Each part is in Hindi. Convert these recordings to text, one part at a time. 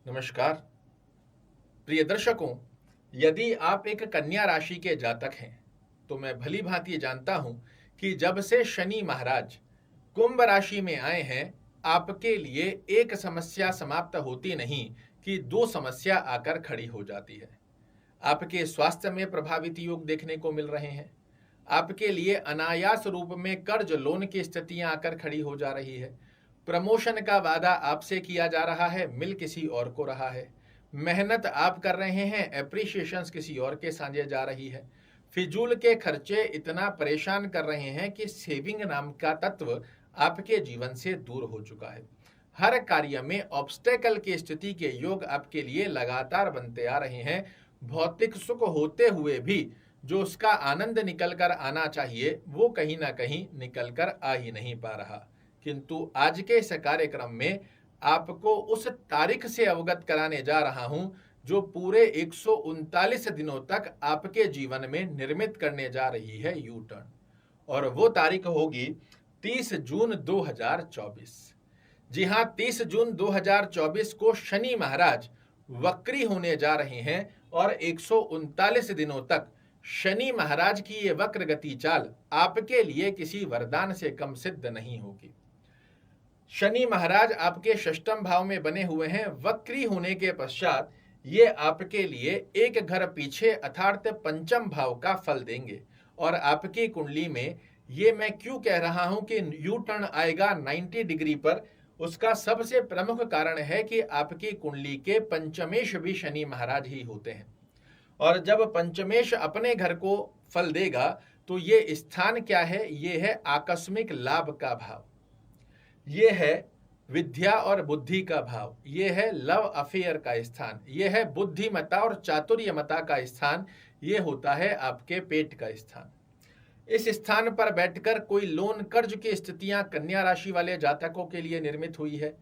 नमस्कार प्रिय दर्शकों। यदि आप एक कन्या राशि के जातक हैं तो मैं भली भांति जानता हूं कि जब से शनि महाराज कुंभ राशि में आए हैं, आपके लिए एक समस्या समाप्त होती नहीं कि दो समस्या आकर खड़ी हो जाती है। आपके स्वास्थ्य में प्रभावित योग देखने को मिल रहे हैं। आपके लिए अनायास रूप में कर्ज लोन की स्थितियां आकर खड़ी हो जा रही है। प्रमोशन का वादा आपसे किया जा रहा है, मिल किसी और को रहा है। मेहनत आप कर रहे हैं, एप्रिशिएशन किसी और के साझे जा रही है। फिजूल के खर्चे इतना परेशान कर रहे हैं कि सेविंग नाम का तत्व आपके जीवन से दूर हो चुका है। हर कार्य में ऑब्स्टेकल की स्थिति के योग आपके लिए लगातार बनते आ रहे हैं। भौतिक सुख होते हुए भी जो उसका आनंद निकल कर आना चाहिए वो कहीं ना कहीं निकल कर आ ही नहीं पा रहा। किंतु आज के इस कार्यक्रम में आपको उस तारीख से अवगत कराने जा रहा हूं जो पूरे 139 दिनों तक आपके जीवन में निर्मित करने जा रही है यू टर्न। और वो तारीख होगी 30 जून 2024। जी हां, 30 जून 2024 को शनि महाराज वक्री होने जा रहे हैं और 139 दिनों तक शनि महाराज की ये वक्र गति चाल आपके लिए किसी वरदान से कम सिद्ध नहीं होगी। शनि महाराज आपके षष्ठम भाव में बने हुए हैं। वक्री होने के पश्चात ये आपके लिए एक घर पीछे अर्थात पंचम भाव का फल देंगे। और आपकी कुंडली में ये मैं क्यों कह रहा हूं कि यू टर्न आएगा 90 डिग्री पर, उसका सबसे प्रमुख कारण है कि आपकी कुंडली के पंचमेश भी शनि महाराज ही होते हैं। और जब पंचमेश अपने घर को फल देगा तो ये स्थान क्या है? ये है आकस्मिक लाभ का भाव, ये है विद्या और बुद्धि का भाव, ये है लव अफेयर का स्थान, ये है बुद्धिमता और चातुर्यमता का स्थान, ये होता है आपके पेट का स्थान। इस स्थान पर बैठकर कोई लोन कर्ज की स्थितियां कन्या राशि वाले जातकों के लिए निर्मित हुई है।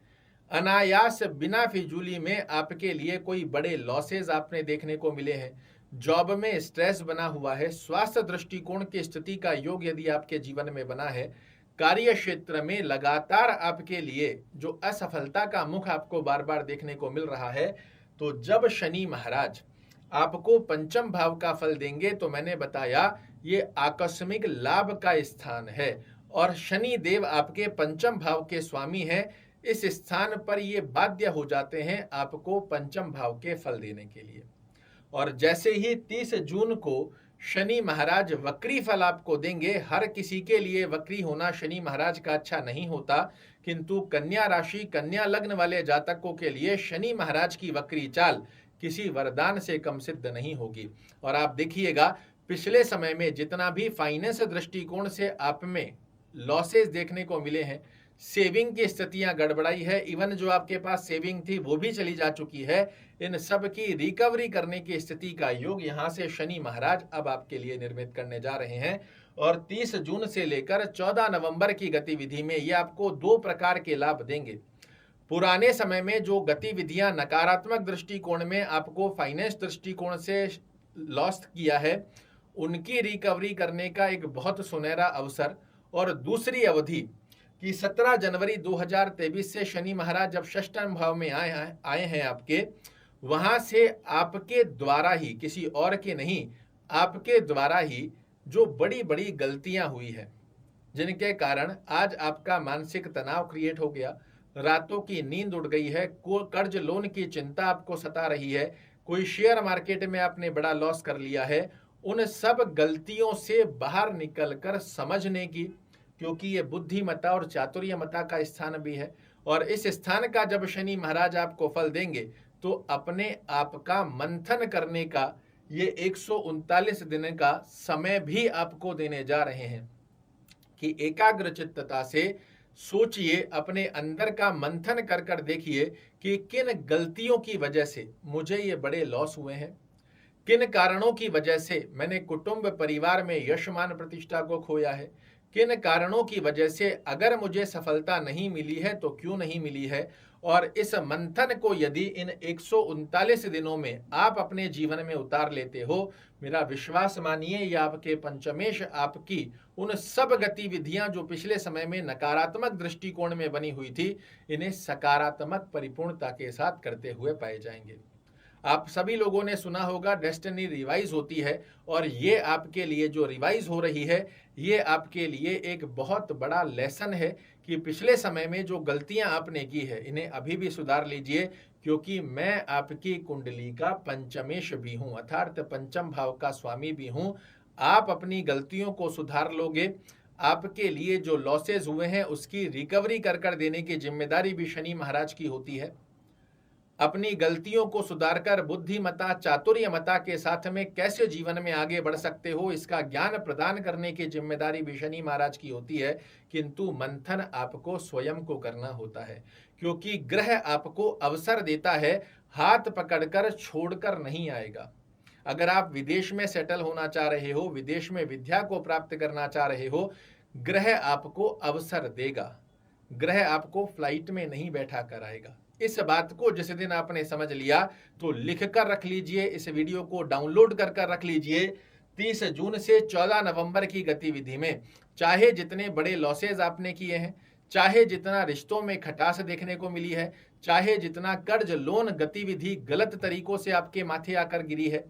अनायास बिना फिजूली में आपके लिए कोई बड़े लॉसेज आपने देखने को मिले हैं। जॉब में स्ट्रेस बना हुआ है। स्वास्थ्य दृष्टिकोण की स्थिति का योग यदि आपके जीवन में बना है, कार्य क्षेत्र में लगातार आपके लिए जो असफलता का मुख आपको बार बार देखने को मिल रहा है, तो जब शनि महाराज आपको पंचम भाव का फल देंगे तो मैंने बताया ये आकस्मिक लाभ का स्थान है और शनि देव आपके पंचम भाव के स्वामी हैं। इस स्थान पर ये बाध्य हो जाते हैं आपको पंचम भाव के फल देने के लिए। और जैसे ही 30 जून को शनि महाराज वक्री फल आपको देंगे, हर किसी के लिए वक्री होना शनि महाराज का अच्छा नहीं होता, किंतु कन्या राशि कन्या लग्न वाले जातकों के लिए शनि महाराज की वक्री चाल किसी वरदान से कम सिद्ध नहीं होगी। और आप देखिएगा पिछले समय में जितना भी फाइनेंस दृष्टिकोण से आप में लॉसेस देखने को मिले हैं, सेविंग की स्थितियां गड़बड़ाई है, इवन जो आपके पास सेविंग थी वो भी चली जा चुकी है, इन सब की रिकवरी करने की स्थिति का योग यहां से शनि महाराज अब आपके लिए निर्मित करने जा रहे हैं। और 30 जून से लेकर 14 नवंबर की गतिविधि में ये आपको दो प्रकार के लाभ देंगे। पुराने समय में जो गतिविधियां नकारात्मक दृष्टिकोण में आपको फाइनेंस दृष्टिकोण से लॉस किया है, उनकी रिकवरी करने का एक बहुत सुनहरा अवसर। और दूसरी अवधि कि 17 जनवरी 2023 से शनि महाराज जब षष्ठम भाव में आए हैं आपके, वहां से आपके द्वारा ही, किसी और के नहीं, आपके द्वारा ही जो बड़ी बड़ी गलतियां हुई है, जिनके कारण आज आपका मानसिक तनाव क्रिएट हो गया, रातों की नींद उड़ गई है, कर्ज लोन की चिंता आपको सता रही है, कोई शेयर मार्केट में आपने बड़ा लॉस कर लिया है, उन सब गलतियों से बाहर निकलकर समझने की, क्योंकि ये बुद्धिमता और चातुर्यमता का स्थान भी है। और इस स्थान का जब शनि महाराज आपको फल देंगे तो अपने आप का मंथन करने का ये 139 दिन का समय भी आपको देने जा रहे हैं कि एकाग्र चित्तता से सोचिए, अपने अंदर का मंथन कर कर देखिए कि किन गलतियों की वजह से मुझे ये बड़े लॉस हुए हैं, किन कारणों की वजह से मैंने कुटुंब परिवार में यश मान प्रतिष्ठा को खोया है, किन कारणों की वजह से अगर मुझे सफलता नहीं मिली है तो क्यों नहीं मिली है, और इस मंथन को यदि इन 139 दिनों में आप अपने जीवन में उतार लेते हो, मेरा विश्वास मानिए, ये आपके पंचमेश आपकी उन सब गतिविधियां जो पिछले समय में नकारात्मक दृष्टिकोण में बनी हुई थी, इन्हें सकारात्मक परिपूर्णता के साथ करते हुए पाए जाएंगे। आप सभी लोगों ने सुना होगा डेस्टिनी रिवाइज होती है, और ये आपके लिए जो रिवाइज हो रही है, ये आपके लिए एक बहुत बड़ा लेसन है कि पिछले समय में जो गलतियां आपने की है इन्हें अभी भी सुधार लीजिए, क्योंकि मैं आपकी कुंडली का पंचमेश भी हूं, अर्थात पंचम भाव का स्वामी भी हूं। आप अपनी गलतियों को सुधार लोगे, आपके लिए जो लॉसेज हुए हैं उसकी रिकवरी कर देने की जिम्मेदारी भी शनि महाराज की होती है। अपनी गलतियों को सुधारकर बुद्धिमता चातुर्यमता के साथ में कैसे जीवन में आगे बढ़ सकते हो, इसका ज्ञान प्रदान करने की जिम्मेदारी भी शनि महाराज की होती है। किंतु मंथन आपको स्वयं को करना होता है, क्योंकि ग्रह आपको अवसर देता है, हाथ पकड़कर छोड़कर नहीं आएगा। अगर आप विदेश में सेटल होना चाह रहे हो, विदेश में विद्या को प्राप्त करना चाह रहे हो, ग्रह आपको अवसर देगा, ग्रह आपको फ्लाइट में नहीं बैठा कर आएगा। इस बात को जिस दिन आपने समझ लिया तो लिख कर रख लीजिए, इस वीडियो को डाउनलोड कर रख लीजिए। 30 जून से 14 नवंबर की गतिविधि में चाहे जितने बड़े लॉसेज आपने किए हैं, चाहे जितना रिश्तों में खटास देखने को मिली है, चाहे जितना कर्ज लोन गतिविधि गलत तरीकों से आपके माथे आकर गिरी है,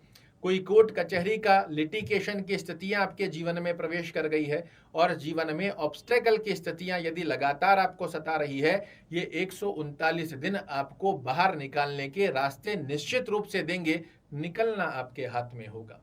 कोई कोर्ट कचहरी का लिटिगेशन की स्थितियां आपके जीवन में प्रवेश कर गई है, और जीवन में ऑब्स्टेकल की स्थितियां यदि लगातार आपको सता रही है, ये 139 दिन आपको बाहर निकालने के रास्ते निश्चित रूप से देंगे। निकलना आपके हाथ में होगा।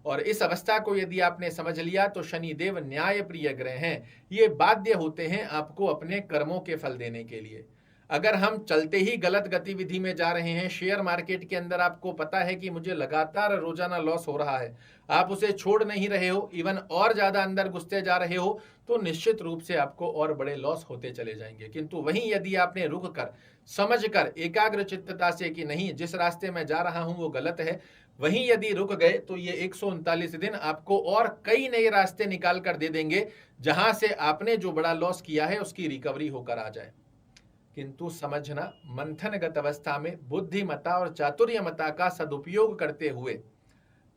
और इस अवस्था को यदि आपने समझ लिया तो शनिदेव न्याय प्रिय ग्रह हैं, ये बाध्य होते हैं आपको अपने कर्मों के फल देने के लिए। अगर हम चलते ही गलत गतिविधि में जा रहे हैं, शेयर मार्केट के अंदर आपको पता है कि मुझे लगातार रोजाना लॉस हो रहा है, आप उसे छोड़ नहीं रहे हो, इवन और ज्यादा अंदर घुसते जा रहे हो, तो निश्चित रूप से आपको और बड़े लॉस होते चले जाएंगे। किंतु वहीं यदि आपने रुक कर समझ कर एकाग्र चित्तता से कि नहीं, जिस रास्ते में जा रहा हूं वो गलत है, वहीं यदि रुक गए तो ये 139 दिन आपको और कई नए रास्ते निकाल कर दे देंगे, जहां से आपने जो बड़ा लॉस किया है उसकी रिकवरी होकर आ जाए। किंतु समझना, मंथनगत अवस्था में बुद्धिमता और चातुर्यमता का सदुपयोग करते हुए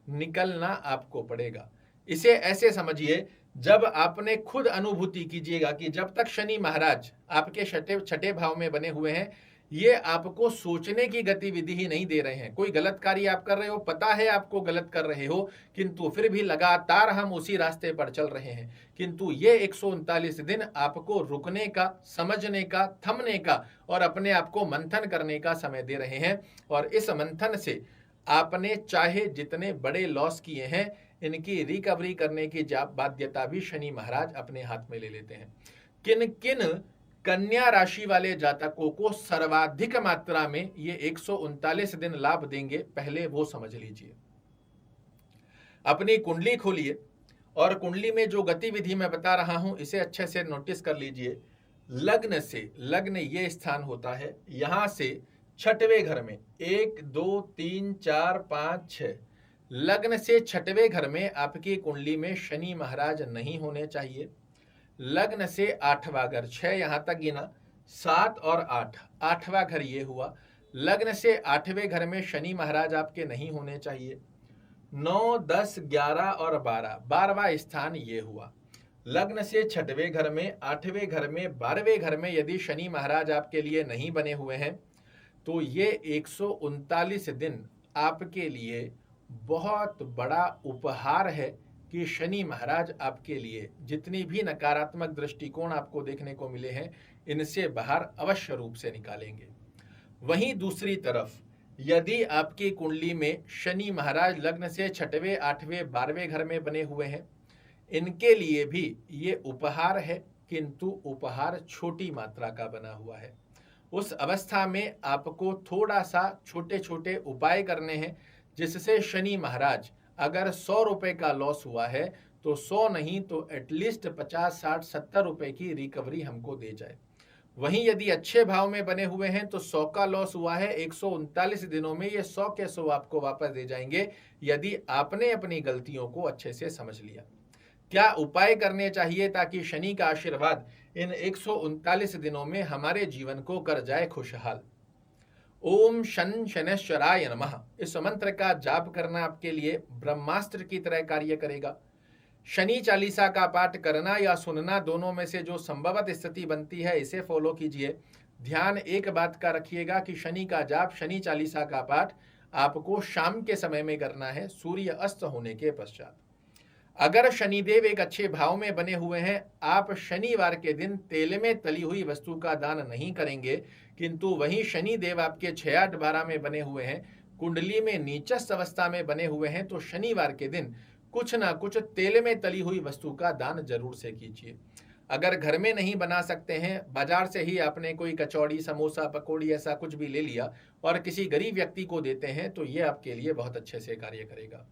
निकलना आपको पड़ेगा। इसे ऐसे समझिए, जब आपने खुद अनुभूति कीजिएगा कि जब तक शनि महाराज आपके छठे भाव में बने हुए हैं, ये आपको सोचने की गतिविधि ही नहीं दे रहे हैं। कोई गलत कार्य आप कर रहे हो, पता है आपको गलत कर रहे हो, किंतु फिर भी लगातार हम उसी रास्ते पर चल रहे हैं। किंतु ये 139 दिन आपको रुकने का, समझने का, थमने का और अपने आप को मंथन करने का समय दे रहे हैं। और इस मंथन से आपने चाहे जितने बड़े लॉस किए हैं, इनकी रिकवरी करने की बाध्यता भी शनि महाराज अपने हाथ में ले लेते हैं। किन किन कन्या राशि वाले जातकों को सर्वाधिक मात्रा में ये 139 दिन लाभ देंगे, पहले वो समझ लीजिए। अपनी कुंडली खोलिए और कुंडली में जो गतिविधि मैं बता रहा हूं इसे अच्छे से नोटिस कर लीजिए। लग्न से, लग्न ये स्थान होता है, यहां से छठवें घर में 1 2 3 4 5 6, लग्न से छठवें घर में आपकी कुंडली में शनि महाराज नहीं होने चाहिए। लग्न से 8वां घर, 6 यहां तक गिना, 7 और 8, 8वां घर ये हुआ। लग्न से 8वें घर में शनि महाराज आपके नहीं होने चाहिए। 9 10 11 और 12, 12वां स्थान ये हुआ। लग्न से 6वें घर में, 8वें घर में, 12वें घर में यदि शनि महाराज आपके लिए नहीं बने हुए हैं, तो ये 139 दिन आपके लिए बहुत बड़ा उपहार है कि शनि महाराज आपके लिए जितनी भी नकारात्मक दृष्टिकोण आपको देखने को मिले हैं, इनसे बाहर अवश्य रूप से निकालेंगे। वहीं दूसरी तरफ यदि आपकी कुंडली में शनि महाराज लग्न से 6वें 8वें 12वें घर में बने हुए हैं, इनके लिए भी ये उपहार है, किंतु उपहार छोटी मात्रा का बना हुआ है। उस अवस्था में आपको थोड़ा सा छोटे छोटे उपाय करने हैं, जिससे शनि महाराज अगर 100 रुपए का लॉस हुआ है तो 100 नहीं तो एटलीस्ट 50 60 70 रुपए की रिकवरी हमको दे जाए। वहीं यदि अच्छे भाव में बने हुए हैं तो 100 का लॉस हुआ है, 139 दिनों में ये 100 के 100 आपको वापस दे जाएंगे, यदि आपने अपनी गलतियों को अच्छे से समझ लिया। क्या उपाय करने चाहिए ताकि शनि का आशीर्वाद इन 139 दिनों में हमारे जीवन को कर जाए खुशहाल। ओम शन शनैश्चराय नमः इस मंत्र का जाप करना आपके लिए ब्रह्मास्त्र की तरह कार्य करेगा। शनि चालीसा का पाठ करना या सुनना, दोनों में से जो संभवत स्थिति बनती है इसे फॉलो कीजिए। ध्यान एक बात का रखिएगा कि शनि का जाप, शनि चालीसा का पाठ आपको शाम के समय में करना है, सूर्य अस्त होने के पश्चात। अगर शनिदेव एक अच्छे भाव में बने हुए हैं, आप शनिवार के दिन तेल में तली हुई वस्तु का दान नहीं करेंगे, किंतु वहीं शनिदेव आपके 6, 8, 12 में बने हुए हैं, कुंडली में नीचस्थ अवस्था में बने हुए हैं, तो शनिवार के दिन कुछ ना कुछ तेल में तली हुई वस्तु का दान जरूर से कीजिए। अगर घर में नहीं बना सकते हैं, बाजार से ही आपने कोई कचौड़ी, समोसा, पकौड़ी ऐसा कुछ भी ले लिया और किसी गरीब व्यक्ति को देते हैं, तो ये आपके लिए बहुत अच्छे से कार्य करेगा।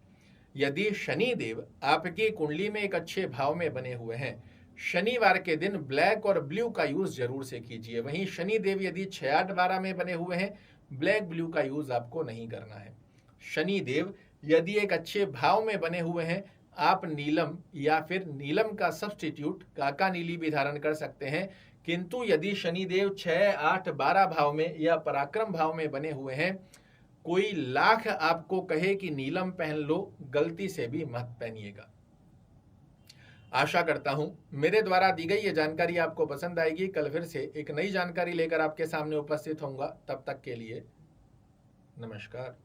यदि शनिदेव आपकी कुंडली में एक अच्छे भाव में बने हुए हैं, शनिवार के दिन ब्लैक और ब्लू का यूज जरूर से कीजिए। वहीं शनिदेव यदि 6, 8, 12 में बने हुए हैं, ब्लैक ब्लू का यूज आपको नहीं करना है। शनिदेव यदि एक अच्छे भाव में बने हुए हैं, आप नीलम या फिर नीलम का सब्स्टिट्यूट काका नीली भी धारण कर सकते हैं, किंतु यदि शनिदेव 6, 8, 12 भाव में या पराक्रम भाव में बने हुए हैं, कोई लाख आपको कहे कि नीलम पहन लो, गलती से भी मत पहनिएगा। आशा करता हूं मेरे द्वारा दी गई ये जानकारी आपको पसंद आएगी। कल फिर से एक नई जानकारी लेकर आपके सामने उपस्थित होऊंगा। तब तक के लिए नमस्कार।